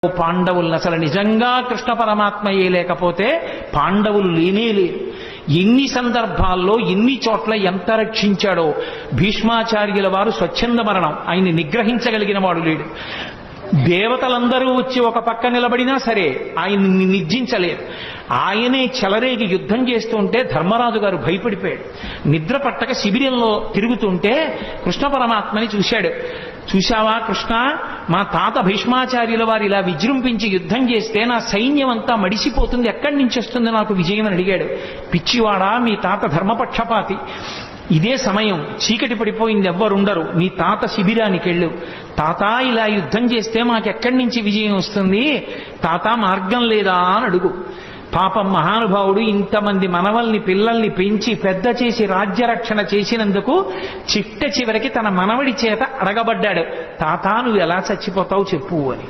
పాండవులను అసలు నిజంగా కృష్ణ పరమాత్మయే లేకపోతే పాండవులు లేనే లేరు. ఎన్ని సందర్భాల్లో ఎన్ని చోట్ల ఎంత రక్షించాడో. భీష్మాచార్యుల వారు స్వచ్ఛంద మరణం, ఆయన్ని నిగ్రహించగలిగిన వాడు లేడు. దేవతలందరూ వచ్చి ఒక పక్క నిలబడినా సరే ఆయన్ని నిర్జించలేరు. ఆయనే చెలరేగి యుద్ధం చేస్తుంటే ధర్మరాజు గారు భయపడిపోయాడు. నిద్ర పట్టక శిబిరంలో తిరుగుతుంటే కృష్ణ పరమాత్మని చూశాడు. చూశావా కృష్ణ, మా తాత భీష్మాచార్యుల వారు ఇలా విజృంభించి యుద్ధం చేస్తే నా సైన్యం అంతా మడిసిపోతుంది, ఎక్కడి నుంచి వస్తుంది నాకు విజయం అని అడిగాడు. పిచ్చివాడా, మీ తాత ధర్మపక్షపాతి. ఇదే సమయం, చీకటి పడిపోయింది, ఎవ్వరుండరు. మీ తాత శిబిరానికి వెళ్ళు. తాత ఇలా యుద్ధం చేస్తే మాకెక్కడి నుంచి విజయం వస్తుంది, తాత మార్గం లేదా అని అడుగు. పాపం మహానుభావుడు ఇంతమంది మనవల్ని పిల్లల్ని పెంచి పెద్ద చేసి రాజ్యరక్షణ చేసినందుకు చిట్ట చివరికి తన మనవడి చేత అడగబడ్డాడు, తాత నువ్వు ఎలా చచ్చిపోతావు చెప్పు అని.